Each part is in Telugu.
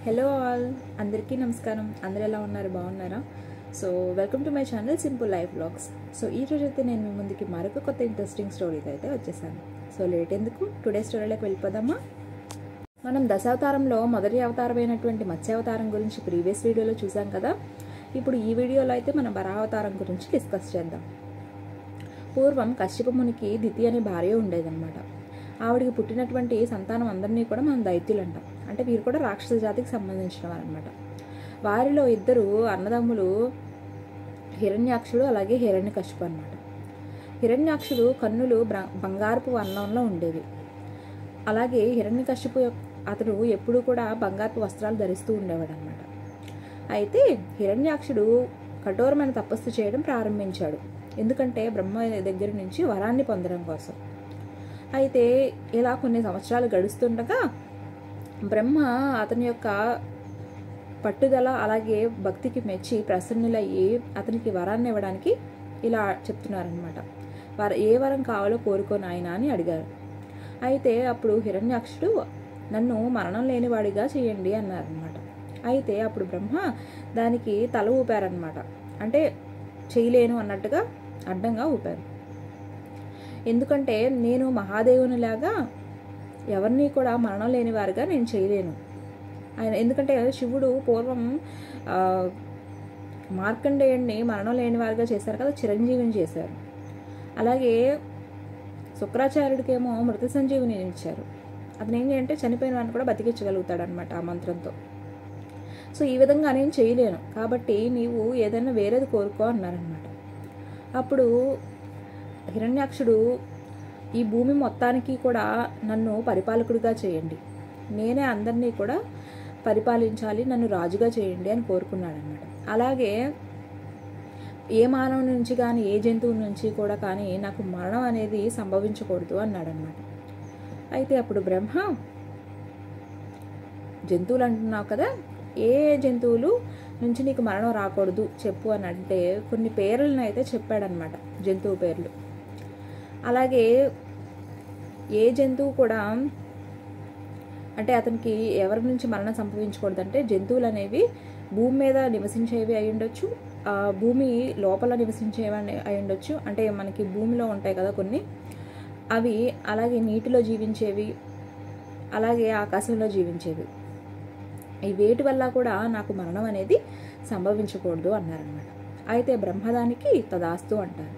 హలో ఆల్, అందరికీ నమస్కారం. అందరు ఎలా ఉన్నారు? బాగున్నారా? So welcome to my channel simple life vlogs. So ఈ రోజు అయితే నేను మీ ముందుకి మరొక కొత్త ఇంట్రెస్టింగ్ స్టోరీతో అయితే వచ్చేసాను. సో లేట్ ఎందుకు, టుడే స్టోరీలోకి వెళ్ళిపోదామా? మనం దశావతారంలో మొదటి అవతారమైనటువంటి మత్స్యావతారం గురించి ప్రీవియస్ వీడియోలో చూసాం కదా. ఇప్పుడు ఈ వీడియోలో అయితే మనం వరావతారం గురించి డిస్కస్ చేద్దాం. పూర్వం కశ్యప మునికి దితి అనే భార్య ఉండేదన్నమాట. ఆవిడికి పుట్టినటువంటి సంతానం అందరినీ కూడా మనం దైత్యులు అంటాం. అంటే వీరు కూడా రాక్షస జాతికి సంబంధించిన వారనమాట. వారిలో ఇద్దరు అన్నదమ్ములు హిరణ్యాక్షుడు అలాగే హిరణ్యకశిపు అనమాట. హిరణ్యాక్షుడు కన్నులు బంగారపు వర్ణంలో ఉండేవి. అలాగే హిరణ్యకశిపు అతడు ఎప్పుడూ కూడా బంగారపు వస్త్రాలు ధరిస్తూ ఉండేవాడు అనమాట. అయితే హిరణ్యాక్షుడు కఠోరమైన తపస్సు చేయడం ప్రారంభించాడు. ఎందుకంటే బ్రహ్మ దగ్గర నుంచి వరాన్ని పొందడం కోసం. అయితే ఇలా కొన్ని సంవత్సరాలు గడుస్తుండగా బ్రహ్మ అతని యొక్క పట్టుదల అలాగే భక్తికి మెచ్చి ప్రసన్నులయ్యి అతనికి వరాన్ని ఇవ్వడానికి ఇలా చెప్తున్నారనమాట. ఏ వరం కావాలో కోరుకో నాయనా అని అడిగారు. అయితే అప్పుడు హిరణ్యాక్షుడు నన్ను మరణం లేనివాడిగా చేయండి అన్నారనమాట. అయితే అప్పుడు బ్రహ్మ దానికి తల ఊపారనమాట. అంటే చేయలేను అన్నట్టుగా అడ్డంగా ఊపారు. ఎందుకంటే నేను మహాదేవునిలాగా ఎవరిని కూడా మరణం లేని వారుగా నేను చేయలేను ఆయన. ఎందుకంటే శివుడు పూర్వం మార్కండేయుడిని మరణం లేని వారుగా చేశారు కదా, చిరంజీవిని చేశారు. అలాగే శుక్రాచార్యుడికేమో మృత సంజీవిని ఇచ్చారు. అతను ఏం చేయంటే చనిపోయిన వాడిని కూడా బతికించగలుగుతాడు అనమాట ఆ మంత్రంతో. సో ఈ విధంగా నేను చేయలేను కాబట్టి నీవు ఏదైనా వేరేది కోరుకో అన్నారనమాట. అప్పుడు హిరణ్యాక్షుడు ఈ భూమి మొత్తానికి కూడా నన్ను పరిపాలకుడిగా చేయండి, నేనే అందరినీ కూడా పరిపాలించాలి, నన్ను రాజుగా చేయండి అని కోరుకున్నాడు అనమాట. అలాగే ఏ మానవుని నుంచి కానీ ఏ జంతువు నుంచి కూడా కానీ నాకు మరణం అనేది సంభవించకూడదు అన్నాడు అనమాట. అయితే అప్పుడు బ్రహ్మ జంతువులు అంటున్నావు కదా, ఏ జంతువులు నుంచి నీకు మరణం రాకూడదు చెప్పు అని అంటే కొన్ని పేర్లను అయితే చెప్పాడనమాట, జంతువు పేర్లు. అలాగే ఏ జంతువు కూడా అంటే అతనికి ఎవరి నుంచి మరణం సంభవించకూడదు అంటే జంతువులు అనేవి భూమి మీద నివసించేవి అయి ఉండొచ్చు, భూమి లోపల నివసించేవి అయి ఉండొచ్చు. అంటే మనకి భూమిలో ఉంటాయి కదా కొన్ని, అవి అలాగే నీటిలో జీవించేవి, అలాగే ఆకాశంలో జీవించేవి. ఈ వేటి వల్ల కూడా నాకు మరణం అనేది సంభవించకూడదు అన్నారనమాట. అయితే బ్రహ్మదానికి తదాస్తు అంటారు.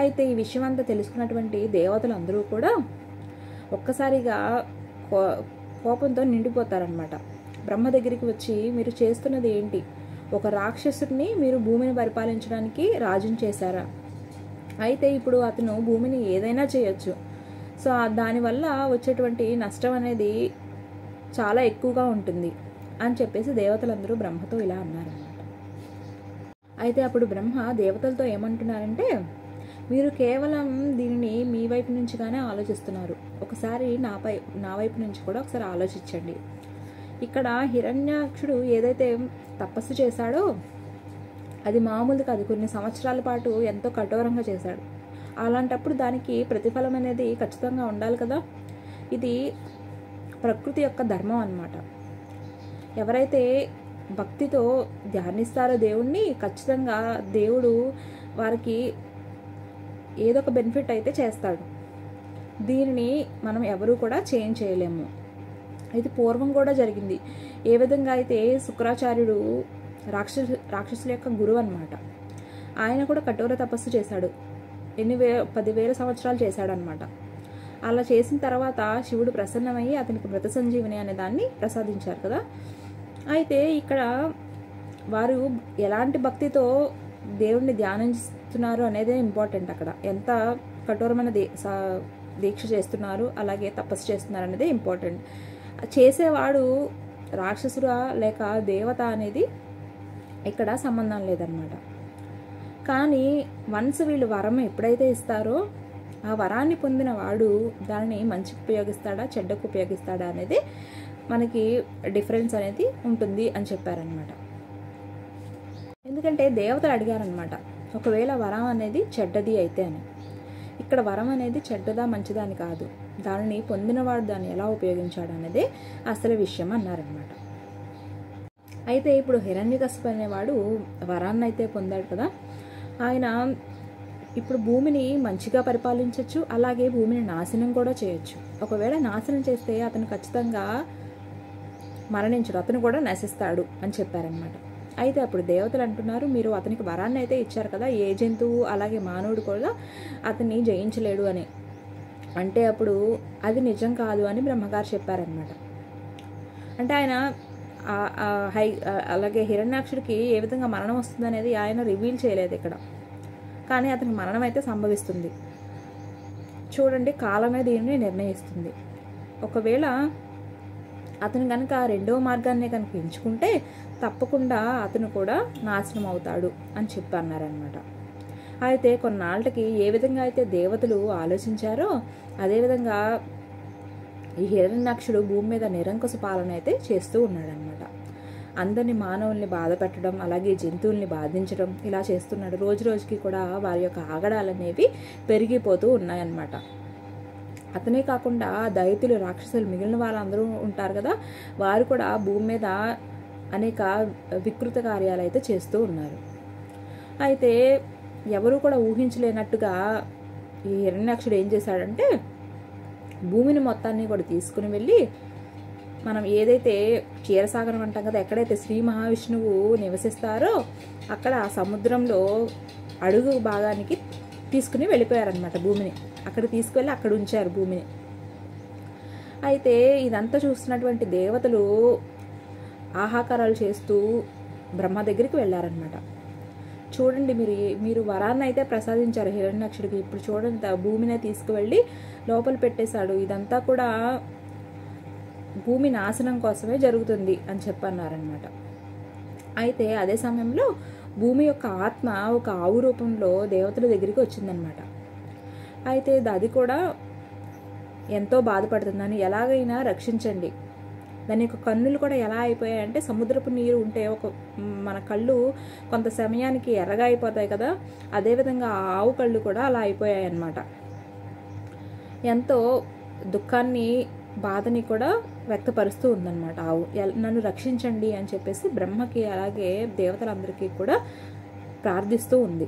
అయితే ఈ విషయం అంతా తెలుసుకున్నటువంటి దేవతలు అందరూ కూడా ఒక్కసారిగా కోపంతో నిండిపోతారనమాట. బ్రహ్మ దగ్గరికి వచ్చి మీరు చేస్తున్నది ఏంటి? ఒక రాక్షసుడిని మీరు భూమిని పరిపాలించడానికి రాజుని చేశారా? అయితే ఇప్పుడు అతను భూమిని ఏదైనా చేయొచ్చు. సో దానివల్ల వచ్చేటువంటి నష్టం అనేది చాలా ఎక్కువగా ఉంటుంది అని చెప్పేసి దేవతలందరూ బ్రహ్మతో ఇలా అన్నారన్నమాట. అయితే అప్పుడు బ్రహ్మ దేవతలతో ఏమంటున్నారంటే, మీరు కేవలం దీనిని మీ వైపు నుంచిగానే ఆలోచిస్తున్నారు, ఒకసారి నా వైపు నుంచి కూడా ఒకసారి ఆలోచించండి. ఇక్కడ హిరణ్యాక్షుడు ఏదైతే తపస్సు చేశాడో అది మామూలు కాదు, కొన్ని సంవత్సరాల పాటు ఎంతో కఠోరంగా చేశాడు. అలాంటప్పుడు దానికి ప్రతిఫలం అనేది ఖచ్చితంగా ఉండాలి కదా. ఇది ప్రకృతి యొక్క ధర్మం అన్నమాట. ఎవరైతే భక్తితో ధ్యానిస్తారో దేవుణ్ణి, ఖచ్చితంగా దేవుడు వారికి ఏదో ఒక బెనిఫిట్ అయితే చేస్తాడు. దీనిని మనం ఎవరూ కూడా చేంజ్ చేయలేము. ఇది పూర్వం కూడా జరిగింది. ఏ విధంగా అయితే శుక్రాచార్యుడు రాక్షసుల యొక్క గురువు అనమాట. ఆయన కూడా కఠోర తపస్సు చేశాడు, 10,000 సంవత్సరాలు చేశాడనమాట. అలా చేసిన తర్వాత శివుడు ప్రసన్నమయ్యి అతనికి మృత సంజీవిని అనే దాన్ని ప్రసాదించారు కదా. అయితే ఇక్కడ వారు ఎలాంటి భక్తితో దేవుణ్ణి ధ్యానిస్తున్నారు అనేదే ఇంపార్టెంట్. అక్కడ ఎంత కఠోరమైన దీక్ష చేస్తున్నారు అలాగే తపస్సు చేస్తున్నారు అనేది ఇంపార్టెంట్. చేసేవాడు రాక్షసుడా లేక దేవత అనేది ఇక్కడ సంబంధం లేదనమాట. కానీ వన్స్ వీళ్ళు వరం ఎప్పుడైతే ఇస్తారో ఆ వరాన్ని పొందిన వాడు దానిని మంచికి ఉపయోగిస్తాడా చెడ్డకు ఉపయోగిస్తాడా అనేది మనకి డిఫరెన్స్ అనేది ఉంటుంది అని చెప్పారనమాట. ఎందుకంటే దేవతలు అడిగారనమాట, ఒకవేళ వరం అనేది చెడ్డది అయితే అని. ఇక్కడ వరం అనేది చెడ్డదా మంచిదా అని కాదు, దానిని పొందినవాడు దాన్ని ఎలా ఉపయోగించాడు అనేది అసలు విషయం అన్నారనమాట. అయితే ఇప్పుడు హిరణ్యకశిపు అనేవాడు వరాన్ని అయితే పొందాడు కదా. ఆయన ఇప్పుడు భూమిని మంచిగా పరిపాలించవచ్చు, అలాగే భూమిని నాశనం కూడా చేయొచ్చు. ఒకవేళ నాశనం చేస్తే అతను ఖచ్చితంగా మరణించడు, అతను కూడా నశిస్తాడు అని చెప్పారనమాట. అయితే అప్పుడు దేవతలు అంటున్నారు, మీరు అతనికి వరాన్ని అయితే ఇచ్చారు కదా, ఏ జంతువు అలాగే మానవుడు కూడా అతన్ని జయించలేడు అని. అంటే అప్పుడు అది నిజం కాదు అని బ్రహ్మగారు చెప్పారనమాట. అంటే ఆయన అలాగే హిరణ్యాక్షుడికి ఏ విధంగా మరణం వస్తుంది అనేది ఆయన రివీల్ చేయలేదు ఇక్కడ, కానీ అతనికి మరణం అయితే సంభవిస్తుంది. చూడండి, కాలమే దీనిని నిర్ణయిస్తుంది. ఒకవేళ అతను కనుక రెండవ మార్గాన్ని కనుక ఎంచుకుంటే తప్పకుండా అతను కూడా నాశనం అవుతాడు అని చెప్పి అన్నారనమాట. అయితే కొన్నాళ్ళకి ఏ విధంగా అయితే దేవతలు ఆలోచించారో అదేవిధంగా ఈ హిరణ్యాక్షుడు భూమి మీద నిరంకుశ పాలన అయితే చేస్తూ ఉన్నాడనమాట. అందరినీ మానవుల్ని బాధ పెట్టడం, అలాగే జంతువుల్ని బాధించడం ఇలా చేస్తున్నాడు. రోజు రోజుకి కూడా వారి యొక్క ఆగడాలనేవి పెరిగిపోతూ ఉన్నాయన్నమాట. అతనే కాకుండా దైత్యులు, రాక్షసులు, మిగిలిన వాళ్ళందరూ ఉంటారు కదా, వారు కూడా భూమి మీద అనేక వికృత కార్యాలు అయితే చేస్తూ ఉన్నారు. అయితే ఎవరు కూడా ఊహించలేనట్టుగా ఈ హిరణ్యాక్షుడు ఏం చేశాడంటే భూమిని మొత్తాన్ని కూడా తీసుకుని వెళ్ళి, మనం ఏదైతే క్షీరసాగరం అంటాం కదా, ఎక్కడైతే శ్రీ మహావిష్ణువు నివసిస్తారో అక్కడ ఆ సముద్రంలో అడుగు భాగానికి తీసుకుని వెళ్ళిపోయారనమాట. భూమిని అక్కడ తీసుకువెళ్ళి అక్కడ ఉంచారు భూమిని. అయితే ఇదంతా చూస్తున్నటువంటి దేవతలు ఆహాకారాలు చేస్తూ బ్రహ్మ దగ్గరికి వెళ్ళారనమాట. చూడండి, మీరు వరాన్ని అయితే ప్రసాదించారు హిరణ్యాక్షుడికి, ఇప్పుడు చూడండి భూమినే తీసుకువెళ్ళి లోపల పెట్టేశాడు. ఇదంతా కూడా భూమి నాశనం కోసమే జరుగుతుంది అని చెప్పన్నారనమాట. అయితే అదే సమయంలో భూమి యొక్క ఆత్మ ఒక ఆవు రూపంలో దేవతల దగ్గరికి వచ్చిందనమాట. అయితే అది కూడా ఎంతో బాధపడుతుందని, ఎలాగైనా రక్షించండి. దాని యొక్క కన్నులు కూడా ఎలా అయిపోయాయంటే, సముద్రపు నీరు ఉంటే మన కళ్ళు కొంత సమయానికి ఎర్రగా అయిపోతాయి కదా, అదేవిధంగా ఆ ఆవు కళ్ళు కూడా అలా అయిపోయాయి అన్నమాట. ఎంతో దుఃఖాన్ని, బాధని కూడా వ్యక్తపరుస్తూ ఉందన్నమాట ఆవు. నన్ను రక్షించండి అని చెప్పేసి బ్రహ్మకి అలాగే దేవతలందరికీ కూడా ప్రార్థిస్తూ ఉంది.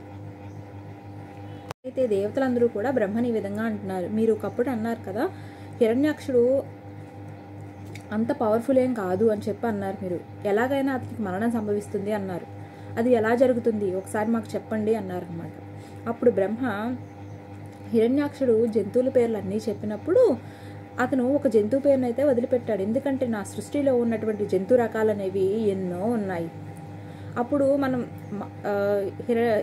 అయితే దేవతలందరూ కూడా బ్రహ్మని ఈ విధంగా అంటున్నారు, మీరు ఒకప్పుడు అన్నారు కదా హిరణ్యాక్షుడు అంత పవర్ఫుల్ ఏం కాదు అని చెప్పి అన్నారు. మీరు ఎలాగైనా అతనికి మరణం సంభవిస్తుంది అన్నారు. అది ఎలా జరుగుతుంది ఒకసారి మాకు చెప్పండి అన్నారనమాట. అప్పుడు బ్రహ్మ హిరణ్యాక్షుడు జంతువుల పేర్లు అన్నీ చెప్పినప్పుడు అతను ఒక జంతువు పేరును అయితే వదిలిపెట్టాడు. ఎందుకంటే నా సృష్టిలో ఉన్నటువంటి జంతు రకాలు అనేవి ఎన్నో ఉన్నాయి. అప్పుడు మనం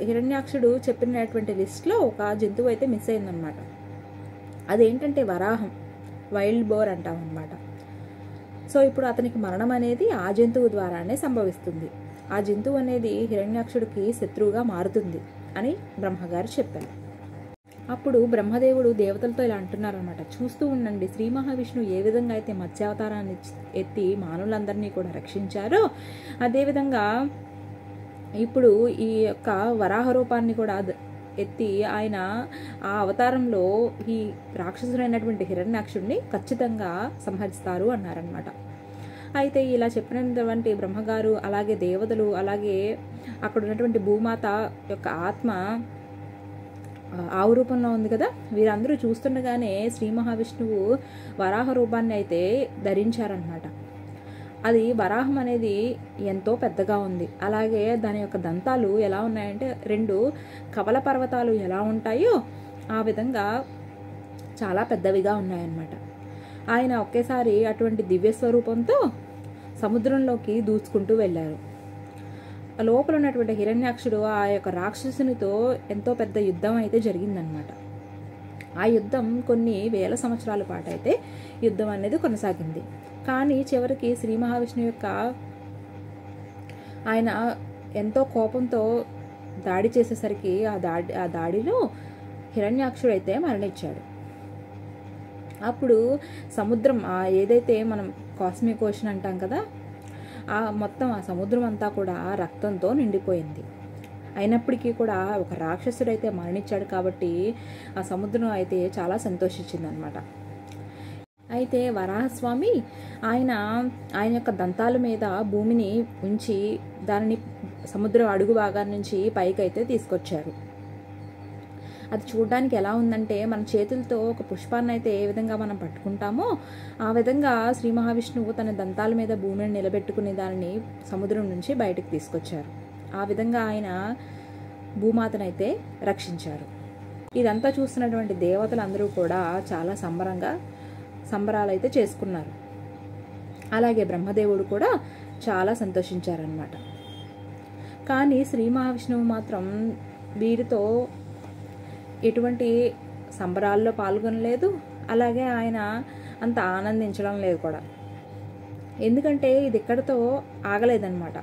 హిరణ్యాక్షుడు చెప్పినటువంటి లిస్ట్లో ఒక జంతువు అయితే మిస్ అయిందనమాట. అదేంటంటే వరాహం, వైల్డ్ బోర్ అంటాం అనమాట. సో ఇప్పుడు అతనికి మరణం అనేది ఆ జంతువు ద్వారానే సంభవిస్తుంది. ఆ జంతువు అనేది హిరణ్యాక్షుడికి శత్రువుగా మారుతుంది అని బ్రహ్మగారు చెప్పారు. అప్పుడు బ్రహ్మదేవుడు దేవతలతో ఇలా అంటున్నారనమాట, చూస్తూ ఉండండి, శ్రీ మహావిష్ణువు ఏ విధంగా అయితే మత్స్యావతారాన్ని ఎత్తి మానవులందరినీ కూడా రక్షించారో అదేవిధంగా ఇప్పుడు ఈ యొక్క వరాహ రూపాన్ని కూడా ఎత్తి ఆయన ఆ అవతారంలో ఈ రాక్షసుడైనటువంటి హిరణ్యాక్షుడిని ఖచ్చితంగా సంహరిస్తారు అన్నారనమాట. అయితే ఇలా చెప్పినటువంటి బ్రహ్మగారు అలాగే దేవతలు అలాగే అక్కడ ఉన్నటువంటి భూమాత యొక్క ఆత్మ ఆవు రూపంలో ఉంది కదా, వీరందరూ చూస్తుండగానే శ్రీ మహావిష్ణువు వరాహ రూపాన్ని అయితే ధరించారనమాట. అది వరాహం అనేది ఎంతో పెద్దగా ఉంది. అలాగే దాని యొక్క దంతాలు ఎలా ఉన్నాయంటే 2 కవల పర్వతాలు ఎలా ఉంటాయో ఆ విధంగా చాలా పెద్దవిగా ఉన్నాయన్నమాట. ఆయన ఒకేసారి అటువంటి దివ్య స్వరూపంతో సముద్రంలోకి దూచుకుంటూ వెళ్ళారు. లోపల ఉన్నటువంటి హిరణ్యాక్షుడు ఆ యొక్క రాక్షసునితో ఎంతో పెద్ద యుద్ధం అయితే జరిగిందనమాట. ఆ యుద్ధం కొన్ని వేల సంవత్సరాల పాటు అయితే యుద్ధం అనేది కొనసాగింది. కానీ చివరికి శ్రీ మహావిష్ణువు యొక్క ఆయన ఎంతో కోపంతో దాడి చేసేసరికి ఆ దాడిలో హిరణ్యాక్షుడు అయితే మరణించాడు. అప్పుడు సముద్రం ఏదైతే మనం కాస్మిక్ ఓషన్ అంటాం కదా, మొత్తం ఆ సముద్రం అంతా కూడా రక్తంతో నిండిపోయింది. అయినప్పటికీ కూడా ఒక రాక్షసుడు అయితే మరణించాడు కాబట్టి ఆ సముద్రం అయితే చాలా సంతోషించింది అనమాట. అయితే వరాహస్వామి ఆయన ఆయన యొక్క దంతాల మీద భూమిని ఉంచి దానిని సముద్రం అడుగు భాగాన్ని నుంచి పైకైతే తీసుకొచ్చారు. అది చూడడానికి ఎలా ఉందంటే మన చేతులతో ఒక పుష్పాన్ని అయితే ఏ విధంగా మనం పట్టుకుంటామో ఆ విధంగా శ్రీ మహావిష్ణువు తన దంతాల మీద భూమిని నిలబెట్టుకుని దానిని సముద్రం నుంచి బయటకు తీసుకొచ్చారు. ఆ విధంగా ఆయన భూమాతనైతే రక్షించారు. ఇదంతా చూస్తున్నటువంటి దేవతలందరూ కూడా చాలా సంబరాలైతే చేసుకున్నారు. అలాగే బ్రహ్మదేవుడు కూడా చాలా సంతోషించారనమాట. కానీ శ్రీ మహావిష్ణువు మాత్రం వీరితో ఎటువంటి సంబరాల్లో పాల్గొనలేదు. అలాగే ఆయన అంత ఆనందించడం లేదు కూడా. ఎందుకంటే ఇది ఇక్కడితో ఆగలేదన్నమాట.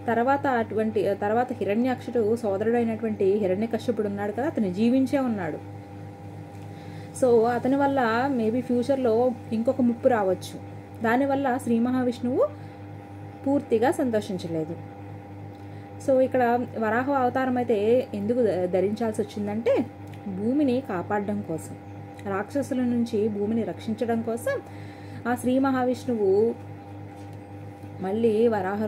తర్వాత హిరణ్యాక్షుడు సోదరుడైనటువంటి హిరణ్యకశ్యపుడు ఉన్నాడు కదా, అతను జీవించే ఉన్నాడు. సో అతని వల్ల మేబీ ఫ్యూచర్లో ఇంకొక ముప్పు రావచ్చు. దానివల్ల శ్రీ మహావిష్ణువు పూర్తిగా సంతోషించలేదు. సో ఇక్కడ వరాహ అవతారం అయితే ఎందుకు ధరించాల్సి వచ్చిందంటే భూమిని కాపాడడం కోసం, రాక్షసుల నుంచి భూమిని రక్షించడం కోసం ఆ శ్రీ మహావిష్ణువు మళ్ళీ వరాహ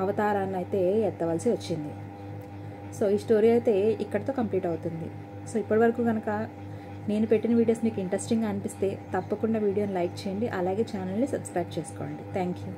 అవతారాన్ని అయితే ఎత్తవలసి వచ్చింది. సో ఈ స్టోరీ అయితే ఇక్కడితో కంప్లీట్ అవుతుంది. సో ఇప్పటివరకు కనుక నేను పెట్టిన వీడియోస్ మీకు ఇంట్రెస్టింగ్గా అనిపిస్తే తప్పకుండా వీడియోని లైక్ చేయండి. అలాగే ఛానల్ని సబ్స్క్రైబ్ చేసుకోండి. Thank you.